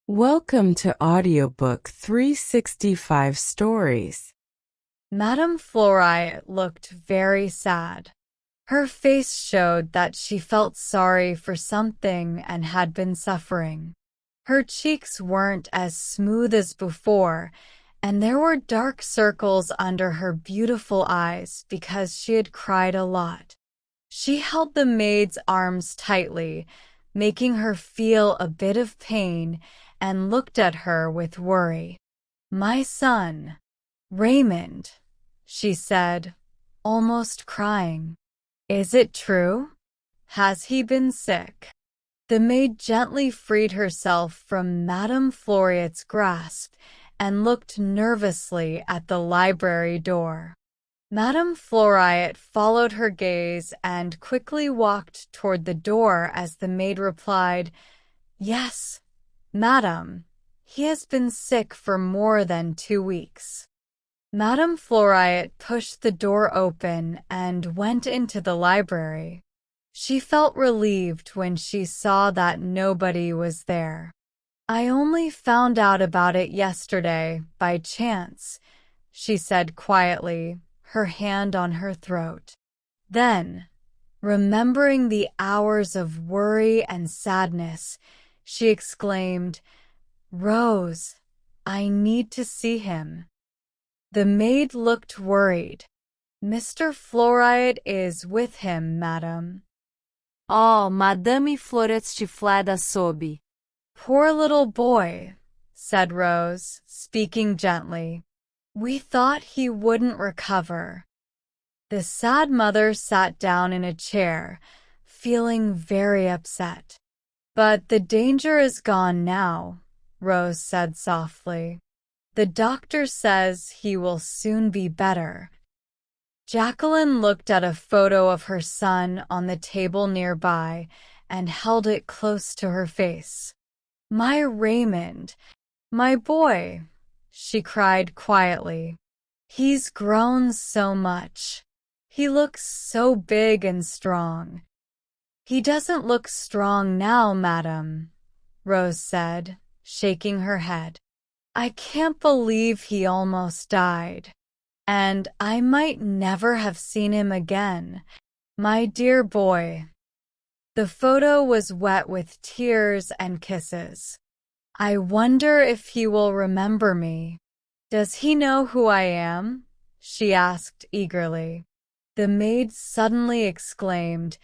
Welcome to Audiobook 365 Stories. Madame Floride looked very sad. Her face showed that she felt sorry for something and had been suffering. Her cheeks weren't as smooth as before, and there were dark circles under her beautiful eyes because she had cried a lot. She held the maid's arms tightly, making her feel a bit of pain, and looked at her with worry. "My son, Raymond," she said, almost crying. "Is it true? Has he been sick?" The maid gently freed herself from Madame Floriette's grasp and looked nervously at the library door. Madame Floriette followed her gaze and quickly walked toward the door as the maid replied, "Yes, Madam, he has been sick for more than 2 weeks." Madame Floriette pushed the door open and went into the library. She felt relieved when she saw that nobody was there. "I only found out about it yesterday, by chance," she said quietly, her hand on her throat. Then, remembering the hours of worry and sadness, she exclaimed, "Rose, I need to see him." The maid looked worried. "Mr. Floride is with him, madam." Oh, Madame Florette fled sob. "Poor little boy," said Rose, speaking gently. "We thought he wouldn't recover." The sad mother sat down in a chair, feeling very upset. "But the danger is gone now," Rose said softly. "The doctor says he will soon be better." Jacqueline looked at a photo of her son on the table nearby and held it close to her face. "My Raymond, my boy," she cried quietly. "He's grown so much. He looks so big and strong." "He doesn't look strong now, madam," Rose said, shaking her head. "I can't believe he almost died. And I might never have seen him again. My dear boy." The photo was wet with tears and kisses. "I wonder if he will remember me. Does he know who I am?" she asked eagerly. The maid suddenly exclaimed,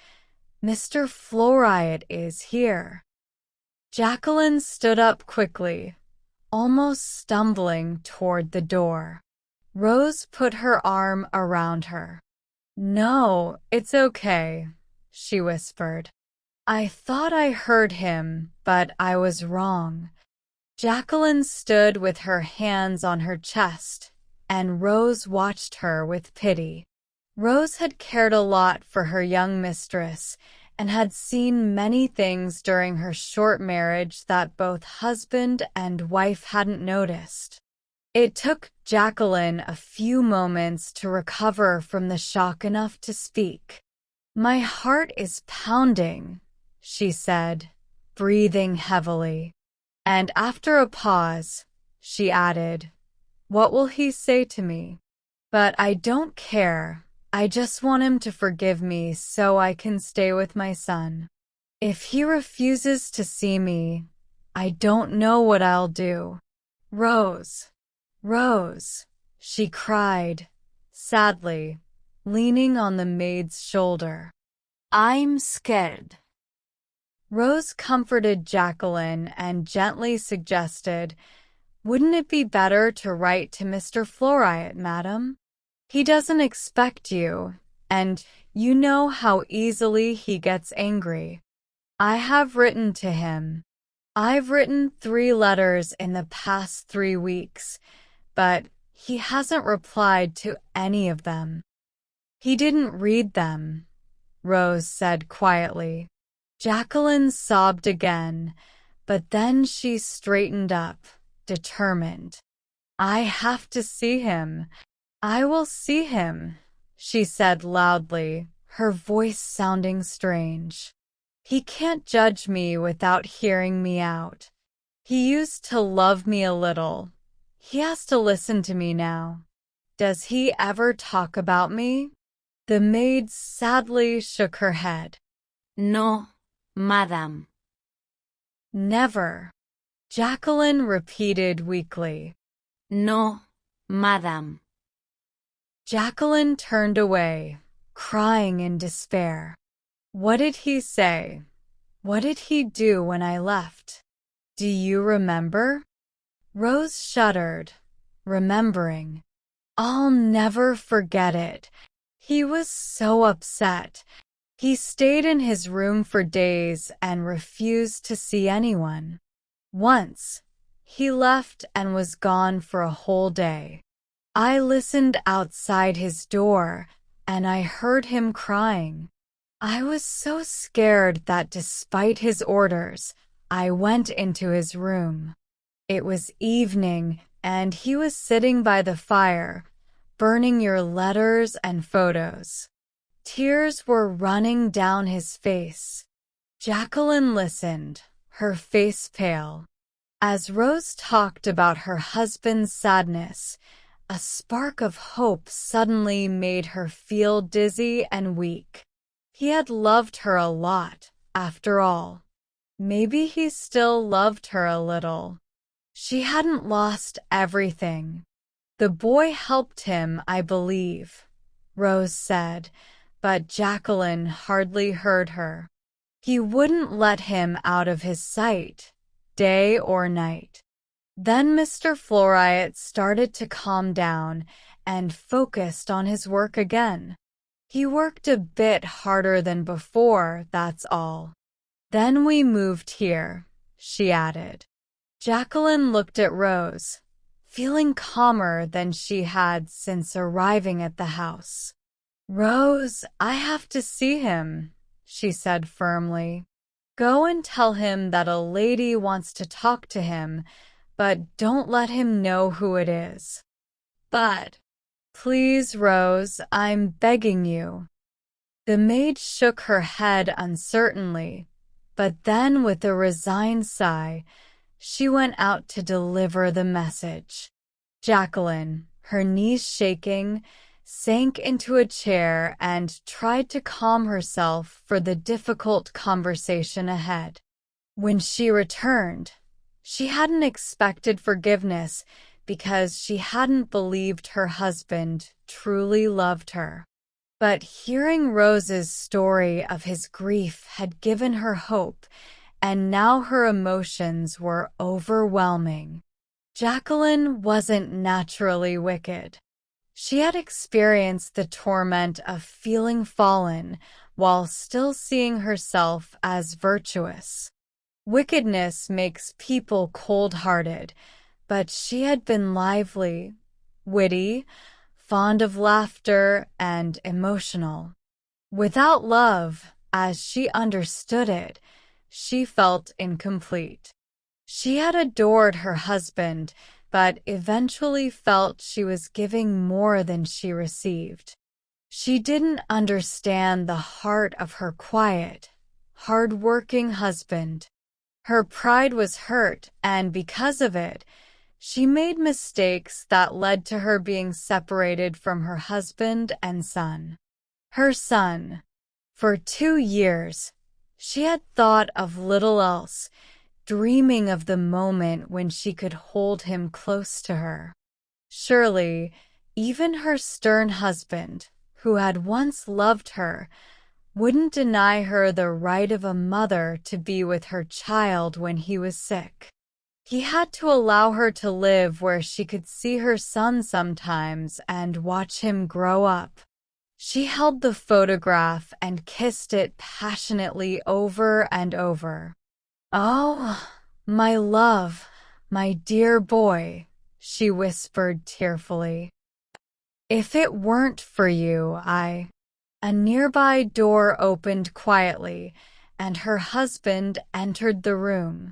"Mr. Floride is here." Jacqueline stood up quickly, almost stumbling toward the door. Rose put her arm around her. "No, it's okay," she whispered. "I thought I heard him, but I was wrong." Jacqueline stood with her hands on her chest, and Rose watched her with pity. Rose had cared a lot for her young mistress and had seen many things during her short marriage that both husband and wife hadn't noticed. It took Jacqueline a few moments to recover from the shock enough to speak. "My heart is pounding," she said, breathing heavily. And after a pause, she added, "What will he say to me? But I don't care. I just want him to forgive me so I can stay with my son. If he refuses to see me, I don't know what I'll do." "Rose, Rose," she cried, sadly, leaning on the maid's shoulder. I'm scared. Rose comforted Jacqueline and gently suggested, "Wouldn't it be better to write to Mr. Floride, madam? He doesn't expect you, and you know how easily he gets angry. I have written to him. I've written 3 letters in the past 3 weeks, but he hasn't replied to any of them." "He didn't read them," Rose said quietly. Jacqueline sobbed again, but then she straightened up, determined. "I have to see him. I will see him," she said loudly, her voice sounding strange. "He can't judge me without hearing me out." He used to love me a little. He has to listen to me now. Does he ever talk about me?" The maid sadly shook her head. No, madam. "Never," Jacqueline repeated weakly. No, madam. Jacqueline turned away, crying in despair. "What did he say? What did he do when I left? Do you remember?" Rose shuddered, remembering. "I'll never forget it. He was so upset. He stayed in his room for days and refused to see anyone. Once, he left and was gone for a whole day. I listened outside his door, and I heard him crying. I was so scared that despite his orders, I went into his room. It was evening, and he was sitting by the fire, burning your letters and photos. Tears were running down his face." Jacqueline listened, her face pale. As Rose talked about her husband's sadness, a spark of hope suddenly made her feel dizzy and weak. He had loved her a lot, after all. Maybe he still loved her a little. She hadn't lost everything. "The boy helped him, I believe," Rose said, but Jacqueline hardly heard her. "He wouldn't let him out of his sight, day or night." Then Mr. Floriat started to calm down and focused on his work again. He worked a bit harder than before, that's all. "Then we moved here," she added. Jacqueline looked at Rose, feeling calmer than she had since arriving at the house. "Rose, I have to see him," she said firmly. "Go and tell him that a lady wants to talk to him, but don't let him know who it is." "But, please, Rose, I'm begging you." The maid shook her head uncertainly, but then with a resigned sigh, she went out to deliver the message. Jacqueline, her knees shaking, sank into a chair and tried to calm herself for the difficult conversation ahead. When she returned, she hadn't expected forgiveness because she hadn't believed her husband truly loved her. But hearing Rose's story of his grief had given her hope, and now her emotions were overwhelming. Jacqueline wasn't naturally wicked. She had experienced the torment of feeling fallen while still seeing herself as virtuous. Wickedness makes people cold-hearted, but she had been lively, witty, fond of laughter, and emotional. Without love, as she understood it, she felt incomplete. She had adored her husband, but eventually felt she was giving more than she received. She didn't understand the heart of her quiet, hard-working husband. Her pride was hurt, and because of it, she made mistakes that led to her being separated from her husband and son. Her son. For 2 years, she had thought of little else, dreaming of the moment when she could hold him close to her. Surely, even her stern husband, who had once loved her, wouldn't deny her the right of a mother to be with her child when he was sick. He had to allow her to live where she could see her son sometimes and watch him grow up. She held the photograph and kissed it passionately over and over. "Oh, my love, my dear boy," she whispered tearfully. "If it weren't for you, I—" A nearby door opened quietly, and her husband entered the room.